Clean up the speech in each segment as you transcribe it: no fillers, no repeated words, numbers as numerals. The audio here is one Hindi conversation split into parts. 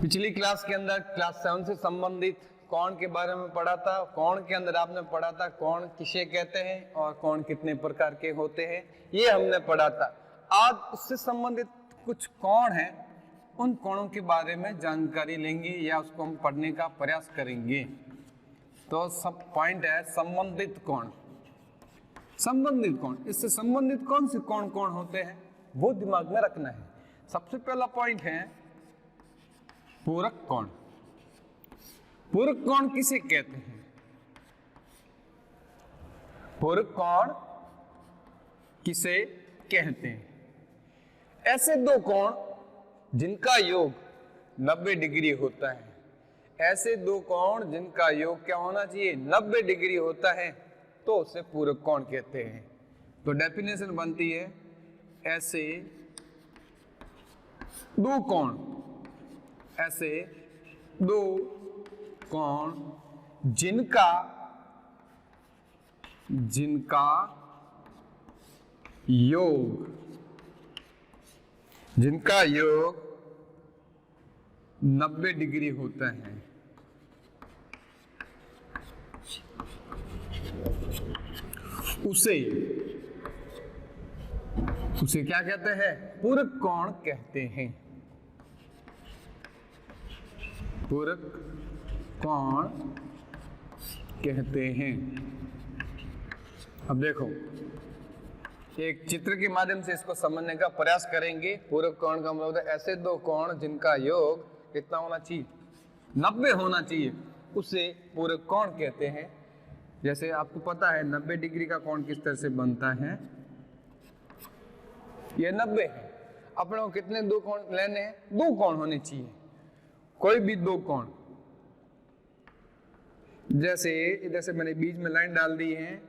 पिछली क्लास के अंदर क्लास 7 से संबंधित कोण के बारे में पढ़ा था। कोण के अंदर आपने पढ़ा था कोण किसे कहते हैं और कोण कितने प्रकार के होते हैं, ये हमने पढ़ा था। आज उससे संबंधित कुछ कोण हैं, उन कोणों के बारे में जानकारी लेंगे या उसको हम पढ़ने का प्रयास करेंगे। तो सब पॉइंट है संबंधित कोण। संबंधित कोण, इससे संबंधित कौन से कोण कौन होते हैं वो दिमाग में रखना है। सबसे पहला पॉइंट है पूरक कोण। पूरक कोण किसे कहते हैं? पूरक कोण किसे कहते हैं? ऐसे दो कोण जिनका योग 90 डिग्री होता है। ऐसे दो कोण जिनका योग क्या होना चाहिए? 90 डिग्री होता है, तो उसे पूरक कोण कहते हैं। तो डेफिनेशन बनती है ऐसे दो कोण, ऐसे दो कोण जिनका योग 90 डिग्री होता है, उसे क्या कहते हैं? पूरक कोण कहते हैं। पूरक कोण कहते हैं। अब देखो, एक चित्र के माध्यम से इसको समझने का प्रयास करेंगे। पूरक कोण का मतलब ऐसे दो कोण जिनका योग कितना होना चाहिए? 90 होना चाहिए, उसे पूरक कोण कहते हैं। जैसे आपको पता है 90 डिग्री का कोण किस तरह से बनता है। ये 90 है। अपने को कितने दो कोण लेने हैं? दो कोण होने चाहिए, कोई भी दो कोण। जैसे इधर से मैंने बीच में लाइन डाल दी है,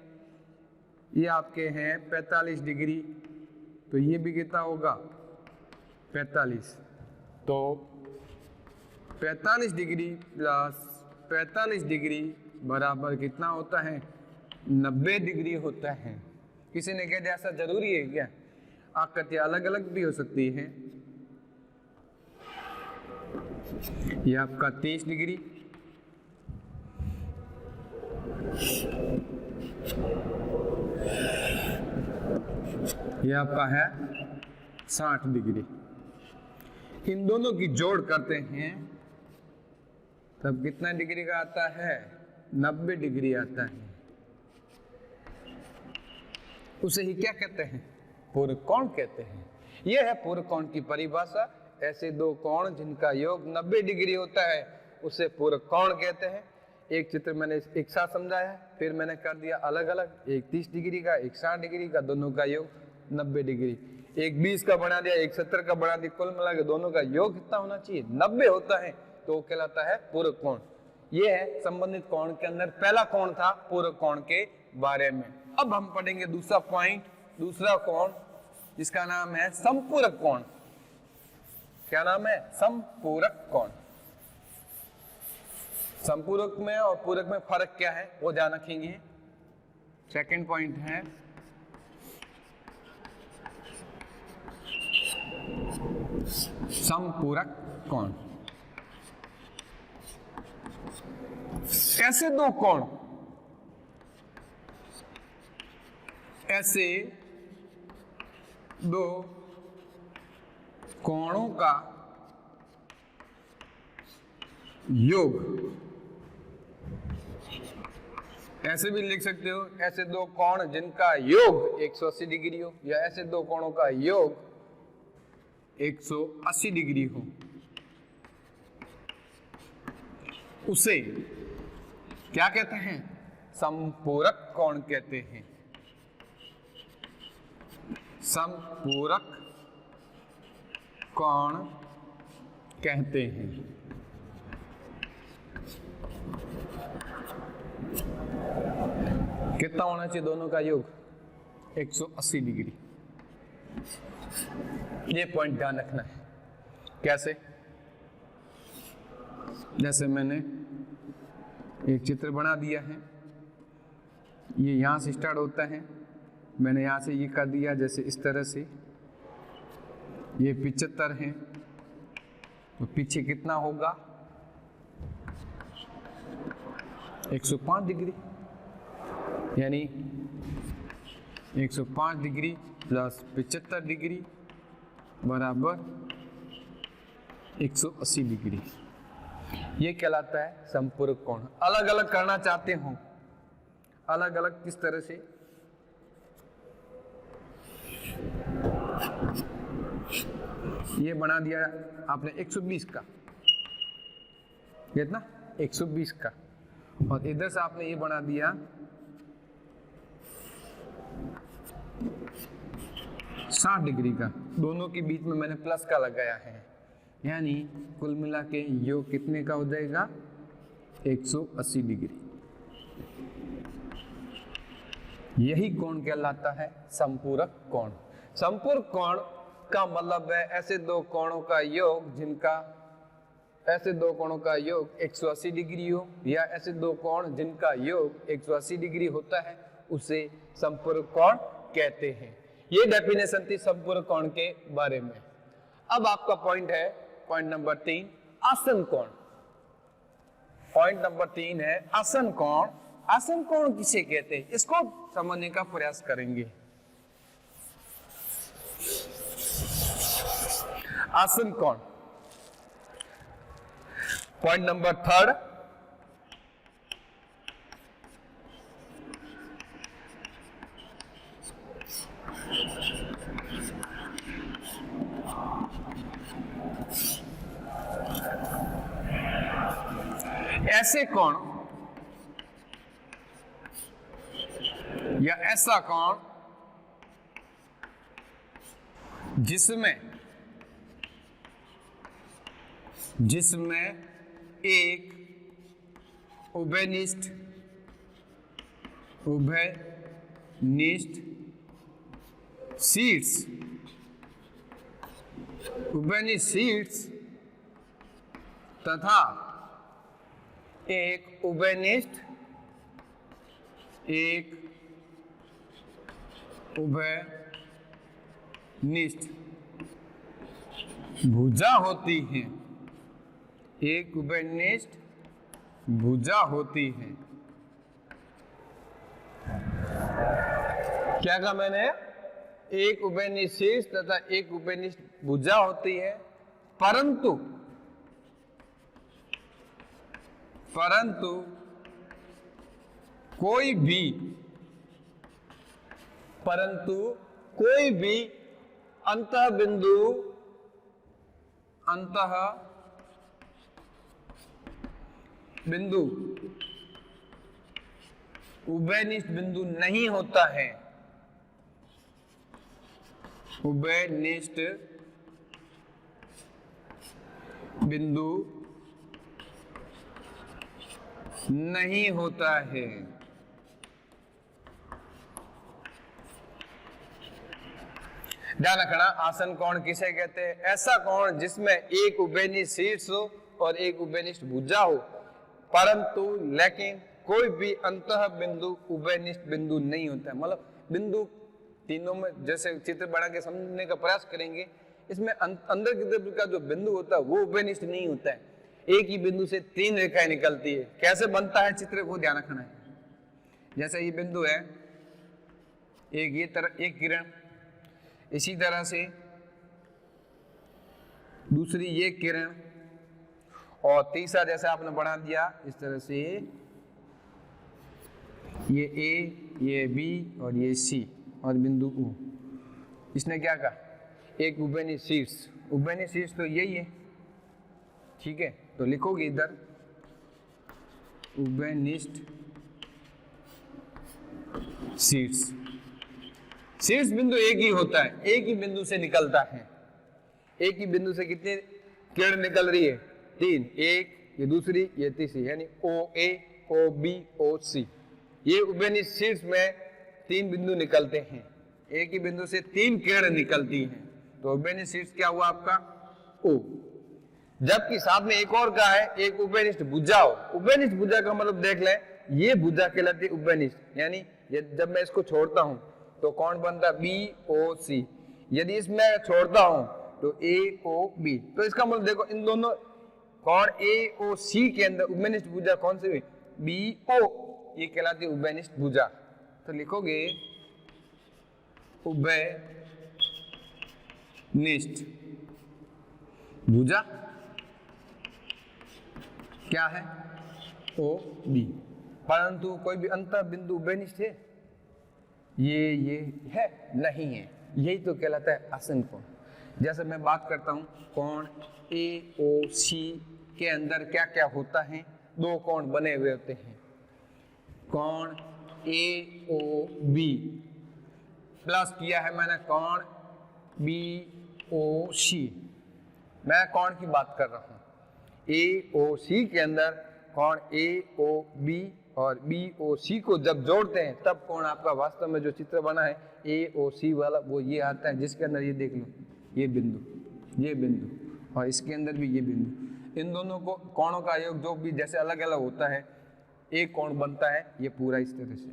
ये आपके हैं 45 डिग्री, तो ये भी कितना होगा? 45। तो 45 डिग्री प्लस 45 डिग्री बराबर कितना होता है? 90 डिग्री होता है। किसी ने कह दिया ऐसा जरूरी है क्या? आकृतियां अलग अलग भी हो सकती है। ये आपका 30 डिग्री, ये आपका है 60 डिग्री। इन दोनों की जोड़ करते हैं तब कितना डिग्री का आता है? 90 डिग्री आता है। उसे ही क्या कहते हैं? पूरक कोण कहते हैं। यह है पूरक कोण की परिभाषा। ऐसे दो कोण जिनका योग 90 डिग्री होता है, उसे पूरक कोण कहते हैं। एक चित्र मैंने एक साथ समझाया, फिर मैंने कर दिया अलग अलग। एक 30 डिग्री का, एक 60 डिग्री का, दोनों का योग 90 डिग्री। एक 20 का बना दिया, एक 70 का बना दिया। कुल मिला के दोनों का योग कितना होना चाहिए? 90 होता है, तो वो कहलाता है पूरक कोण। ये है संबंधित कोण के अंदर पहला कोण था पूरक कोण के बारे में। अब हम पढ़ेंगे दूसरा पॉइंट, दूसरा कोण, जिसका नाम है संपूरक कोण। क्या नाम है? संपूरक कोण। संपूरक में और पूरक में फर्क क्या है वो ध्यान रखेंगे। सेकंड पॉइंट है संपूरक कोण। ऐसे दो कोण, ऐसे दो कोणों का योग, ऐसे भी लिख सकते हो, ऐसे दो कोण जिनका योग 180 डिग्री हो, या ऐसे दो कोणों का योग 180 डिग्री हो, उसे क्या कहते हैं? संपूरक कोण कहते हैं। संपूरक कोण कहते हैं। कितना होना चाहिए दोनों का योग? 180 डिग्री। ये पॉइंट ध्यान रखना है। कैसे? जैसे मैंने एक चित्र बना दिया है, ये यहां से स्टार्ट होता है, मैंने यहाँ से ये कर दिया जैसे इस तरह से, ये 75 है, तो पीछे कितना होगा 105 डिग्री, यानी 105 डिग्री प्लस 75 डिग्री बराबर 180 डिग्री। ये कहलाता है संपूरक कोण। अलग अलग करना चाहते हो, अलग अलग किस तरह से, ये बना दिया आपने 120 का, कितना 120 का, और इधर से आपने ये बना दिया 60 डिग्री का। दोनों के बीच में मैंने प्लस का लगाया है, यानी कुल मिला के योग कितने का हो जाएगा 180 डिग्री। यही कोण कहलाता है संपूरक कोण। संपूरक कोण का मतलब है ऐसे दो कोणों का योग जिनका, ऐसे दो कोणों का योग 180 डिग्री हो, या ऐसे दो कोण जिनका योग 180 डिग्री होता है, उसे संपूरक कोण कहते हैं। ये डेफिनेशन थी संपूरक कोण के बारे में। अब आपका पॉइंट है, पॉइंट नंबर 3, आसन कोण। पॉइंट नंबर 3 है आसन कोण। आसन कोण किसे कहते हैं, इसको समझने का प्रयास करेंगे। आसन कोण, पॉइंट नंबर 3, ऐसे कोण या ऐसा कोण जिसमें एक उभयनिष्ठ शीर्ष तथा एक उभयनिष्ठ भुजा होती है, एक उभयनिष्ठ भुजा होती है। क्या कहा मैंने, एक उभयनिष्ठ शीर्ष तथा एक उभयनिष्ठ भुजा होती है, परंतु कोई भी अंतः बिंदु उभयनिष्ठ बिंदु नहीं होता है। उभयनिष्ठ बिंदु नहीं होता है। ध्यान रखना, आसन कोण किसे कहते हैं, ऐसा कोण जिसमें एक उभयनिष्ठ शीर्ष हो और एक उभयनिष्ठ भुजा हो, परंतु लेकिन कोई भी अंतः बिंदु उभयनिष्ठ बिंदु नहीं होता है। मतलब बिंदु तीनों में, जैसे चित्र बना के समझने का प्रयास करेंगे, इसमें अंदर की तरफ का जो बिंदु होता है वो उभयनिष्ठ नहीं होता है। एक ही बिंदु से तीन रेखाएं निकलती है। कैसे बनता है चित्र को ध्यान रखना है। जैसे ये बिंदु है, एक ये तरह एक किरण, इसी तरह से दूसरी ये किरण, और तीसरा जैसे आपने बना दिया इस तरह से ये ए, ये बी और ये सी और बिंदु ओ। इसने क्या कहा, एक उभयनिष्ठ शीर्ष। उभयनिष्ठ शीर्ष तो यही है, ठीक है। तो लिखोगे इधर उभयनिष्ठ शीर्ष। शीर्ष बिंदु एक ही होता है, एक ही बिंदु से निकलता है। एक ही बिंदु से कितनी किरण निकल रही है, तीन। एक, ये दूसरी, ये तीसरी, यानी ओ ए, ओ बी, ओ सी। ये उभयनिष्ठ शीर्ष में तीन बिंदु निकलते हैं। एक ही बिंदु से तीन किरण निकलती हैं, तो उभयनिष्ठ शीर्ष क्या हुआ आपका, ओ। जबकि साथ में एक और का है, एक उभयनिष्ठ भुजा हो। उभयनिष्ठ भुजा का मतलब देख लें, ये भुजा कहलाती है उभयनिष्ठ, यानी जब मैं इसको छोड़ता हूं तो कौन बनता है, बी ओ सी। यदि इसमें छोड़ता हूं तो ए ओ बी, तो इसका मतलब देखो इन दोनों कोण ए ओ सी के अंदर उभयनिष्ठ भुजा कौन सी हुई? बी ओ, ये कहलाती है उभयनिष्ठ भुजा। तो लिखोगे उभयनिष्ठ भुजा क्या है? O B. परंतु कोई भी अंतर बिंदु उभयनिष्ठ है? ये है नहीं है, यही तो कहलाता है आसन कोण। जैसे मैं बात करता हूं कोण ए ओ सी के अंदर क्या क्या होता है, दो कोण बने हुए होते हैं। कोण ए ओ बी प्लस किया है मैंने कोण बी ओ सी, मैं कोण की बात कर रहा हूं। ए ओ सी के अंदर कोण ए ओ बी और बी ओ सी को जब जोड़ते हैं तब कोण आपका वास्तव में जो चित्र बना है ए ओ सी वाला वो ये आता है, जिसके अंदर ये देख लो ये बिंदु और इसके अंदर भी ये बिंदु, इन दोनों को कोणों का योग जो भी जैसे अलग अलग होता है एक कोण बनता है, ये पूरा इस तरह से।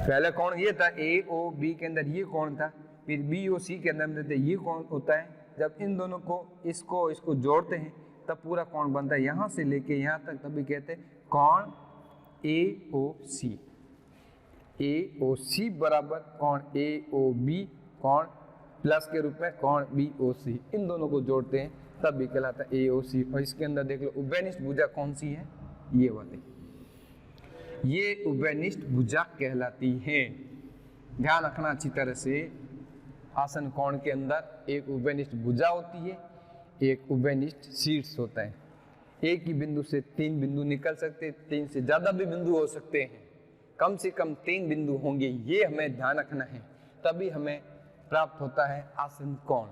पहले कोण ये था ए ओ बी के अंदर ये कोण था, फिर बी ओ सी के अंदर ये कोण होता है। जब इन दोनों को इसको जोड़ते हैं तब पूरा कोण बनता है, यहां से लेके यहां तक, तभी कहते हैं कोण ए ओ सी। ए ओ सी बराबर कोण ए ओ बी, कोण प्लस के रूप में कोण बी ओ सी, इन दोनों को जोड़ते हैं तब भी कहलाता है ए ओ सी। और इसके अंदर देख लो उभयनिष्ठ भुजा कौन सी है? ये वाली, ये उभयनिष्ठ भुजा कहलाती है। ध्यान रखना अच्छी तरह से, आसन कोण के अंदर एक उभयनिष्ठ भुजा होती है, एक उभयनिष्ठ शीर्ष होता है। एक ही बिंदु से 3 बिंदु निकल सकते हैं, 3 से ज्यादा भी बिंदु हो सकते हैं, कम से कम 3 बिंदु होंगे, ये हमें ध्यान रखना है, तभी हमें प्राप्त होता है आसन कोण।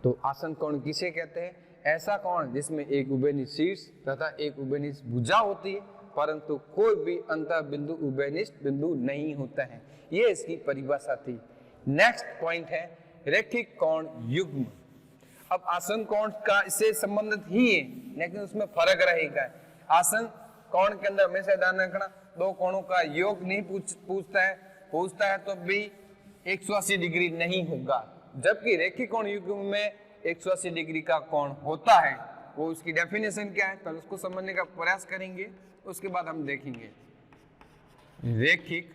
तो आसन कोण किसे कहते हैं? ऐसा कोण जिसमें एक उभयनिष्ठ शीर्ष तथा एक उभयनिष्ठ भुजा होती है, परंतु कोई भी अंतर बिंदु उभयनिष्ठ बिंदु नहीं होता है। ये इसकी परिभाषा थी। नेक्स्ट पॉइंट है रैखिक कोण युग्म। अब आसन कोण का इससे संबंधित ही है, लेकिन उसमें फर्क रहेगा। आसन कोण के अंदर हमेशा ध्यान रखना दो कोणों का योग नहीं पूछता है तो भी 180 डिग्री नहीं होगा, जबकि रैखिक कोण युग्म में 180 डिग्री का कोण होता है। वो उसकी डेफिनेशन क्या है, पहले उसको समझने का प्रयास करेंगे, उसके बाद हम देखेंगे रैखिक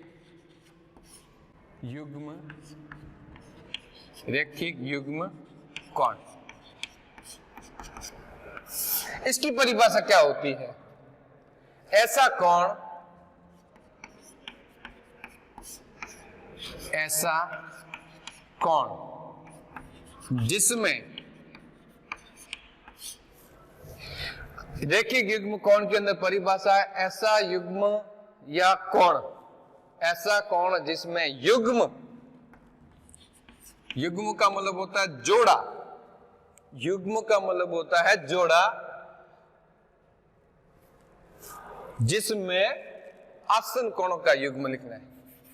युग्म कोण। इसकी परिभाषा क्या होती है? ऐसा कोण जिसमें रैखिक युग्म कोण के अंदर परिभाषा है ऐसा युग्म या कोण, ऐसा कोण जिसमें युग्म का मतलब होता है जोड़ा, युग्म का मतलब होता है जोड़ा, जिसमें आसन कोणों का युग्म लिखना है।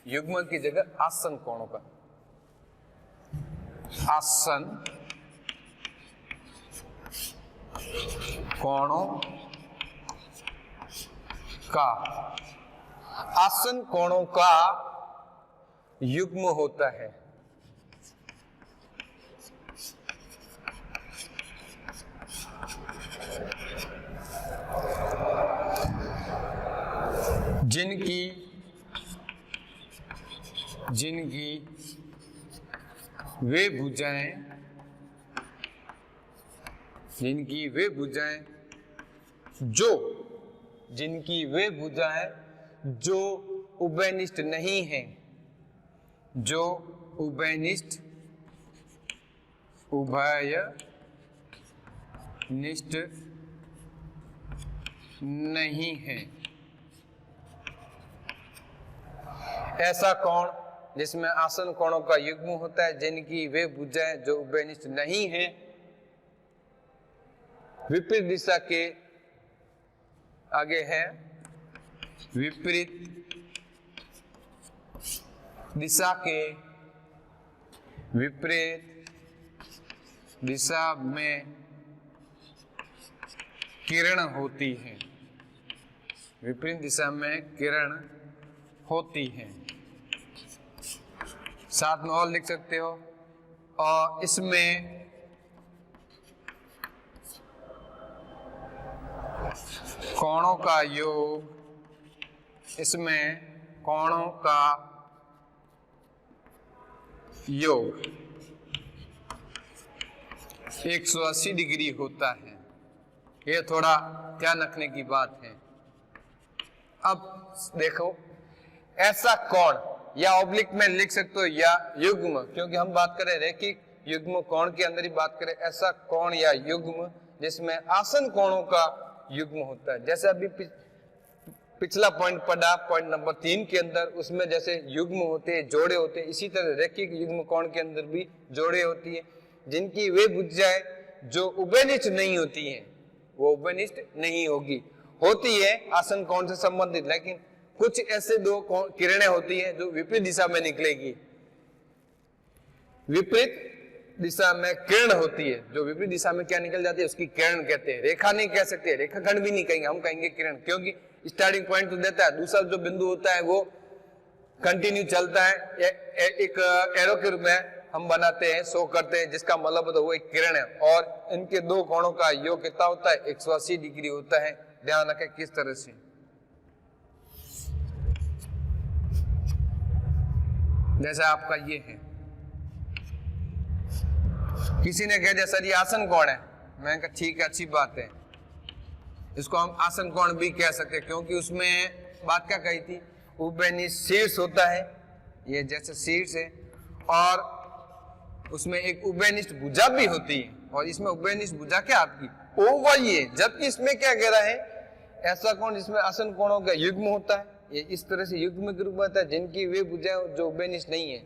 युग्म की जगह आसन कोणों का, आसन कोणों का, आसन कोणों का युग्म होता है। जिनकी वे भुजाएं जो उभयनिष्ठ नहीं है, जो उभयनिष्ठ नहीं है। ऐसा कोण जिसमें आसन कोणों का युग्म होता है, जिनकी वे भुजाएं जो उभयनिष्ठ नहीं है, विपरीत दिशा के आगे है, विपरीत दिशा के विपरीत दिशा में किरण होती है, विपरीत दिशा में किरण होती है। साथ में और लिख सकते हो, और इसमें कोणों का योग, इसमें कोणों का योग 180 डिग्री होता है। ये थोड़ा ध्यान रखने की बात है। अब देखो, ऐसा कोण, या ऑब्लिक में लिख सकते हो या युग्म, क्योंकि हम बात करें रैखिक युग्म कोण के अंदर ही बात करें, ऐसा कोण या युग्म जिसमें आसन कोणों का युग्म होता है। जैसे अभी पिछला पॉइंट पढ़ा, पॉइंट नंबर 3 के अंदर, उसमें जैसे युग्म होते हैं, जोड़े होते हैं, इसी तरह रैखिक युग्म कोण के अंदर भी जोड़े होती है, जिनकी वे भुजाएं जो उभयनिष्ठ नहीं होती हैं, वो उभयनिष्ठ नहीं होगी, होती है आसन कोण से संबंधित, लेकिन कुछ ऐसे दो किरणें होती हैं जो विपरीत दिशा में निकलेगी। विपरीत दिशा में किरण होती है, जो विपरीत दिशा में क्या निकल जाती है उसकी किरण कहते हैं। रेखा नहीं कह सकते, रेखाखंड भी नहीं कहेंगे, हम कहेंगे किरण, क्योंकि स्टार्टिंग पॉइंट तो देता है, दूसरा जो बिंदु होता है वो कंटिन्यू चलता है, एक एरो के रूप में हम बनाते हैं, शो करते हैं, जिसका मतलब तो वो एक किरण है। और इनके दो कोणों का योग कितना होता है? 180 डिग्री होता है। ध्यान रखें किस तरह से। जैसा आपका ये है, किसी ने कह दिया सर ये आसन कोण है, मैंने कहा ठीक है, अच्छी बात है, इसको हम आसन कोण भी कह सकते हैं, क्योंकि उसमें बात क्या कही थी, उभयनिष्ठ शीर्ष होता है, ये जैसे शीर्ष है, और उसमें एक उभयनिष्ठ भुजा भी होती है, और इसमें उभयनिष्ठ भुजा क्या आपकी ओ वही है। जबकि इसमें क्या कह रहा है, ऐसा कोण जिसमें आसन कोणों का युग्म होता है, ये इस तरह से युग्म के रूप में होता है, जिनकी वे भुजाएं जो उभयनिष्ठ नहीं है,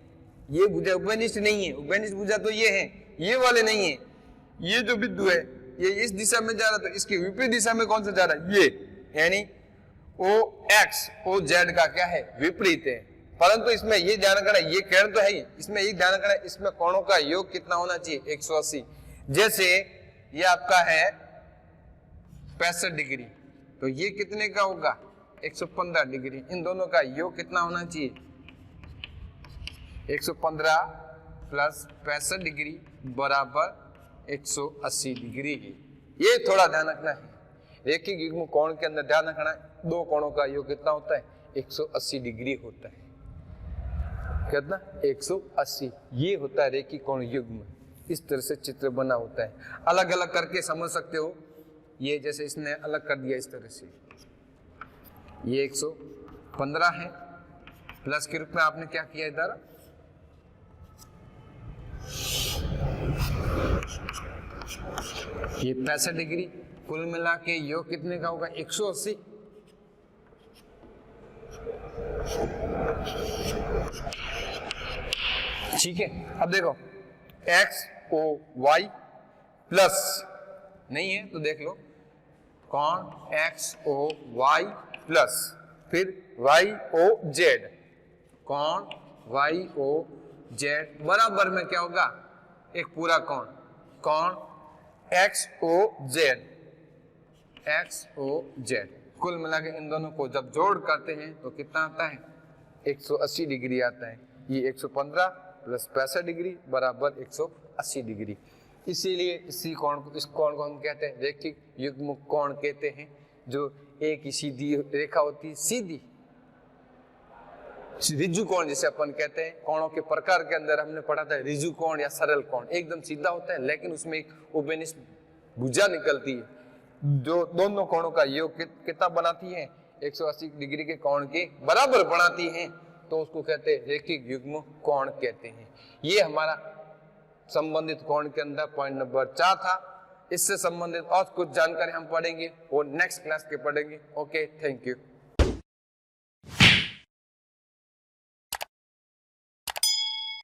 ये भुजा उभयनिष्ठ नहीं है, उभयनिष्ठ भुजा तो ये है, ये वाले नहीं है। ये जो बिंदु है ये इस दिशा में जा रहा था, इसके विपरीत दिशा में कौन सा जा रहा है, ये, यानी ओ एक्स ओ जेड का क्या है, विपरीत है। परंतु इसमें ये ध्यान रखना, ये किरण तो है ही, इसमें ये ध्यान रखना, इसमें कोणों का योग कितना होना चाहिए, 180। जैसे ये आपका है 65 डिग्री, तो ये कितने का होगा, 115 डिग्री। इन दोनों का योग कितना होना चाहिए, 115 प्लस 65 डिग्री बराबर 180 डिग्री की। ये थोड़ा ध्यान रखना है। रैखिक युग्म कोण के अंदर ध्यान रखना है, दो कोणों का योग कितना होता है, 180 डिग्री होता है। कितना, 180। ये होता है रैखिक कोण युग्म। इस तरह से चित्र बना होता है, अलग अलग करके समझ सकते हो। ये जैसे इसने अलग कर दिया इस तरह से, ये 115 है, प्लस के रूप में आपने क्या किया इधर, ये 65 डिग्री, कुल मिला के योग कितने का होगा, 180। ठीक है, अब देखो एक्स ओ वाई प्लस, नहीं है तो देख लो, कौन एक्स ओ वाई प्लस फिर वाई ओ जेड, कौन वाई ओ जेड बराबर में क्या होगा, एक पूरा कौन, कौन X O Z, X O Z. कुल मिला के इन दोनों को जब जोड़ करते हैं तो कितना आता है, 180 डिग्री आता है। ये 115 प्लस 65 डिग्री बराबर 180 डिग्री। इसीलिए इसी कोण को, इस कोण को हम कहते हैं रैखिक युग्म कोण कहते हैं, जो एक ही सीधी रेखा होती है, सीधी रिजु कोण जिसे अपन कहते हैं। कोणों के प्रकार के अंदर हमने पढ़ा था रिजु कोण या सरल कोण, एकदम सीधा होता है लेकिन उसमें एक उभयनिष्ठ भुजा निकलती है, जो दोनों कोणों का योग कितना बनाती है, 180 डिग्री के कोण के बराबर बनाती हैं, तो उसको कहते हैं रैखिक युग्म कोण कहते हैं। ये हमारा संबंधित कोण के अंदर पॉइंट नंबर 4 था। इससे संबंधित और कुछ जानकारी हम पढ़ेंगे, वो नेक्स्ट क्लास के पढ़ेंगे। Okay, thank you.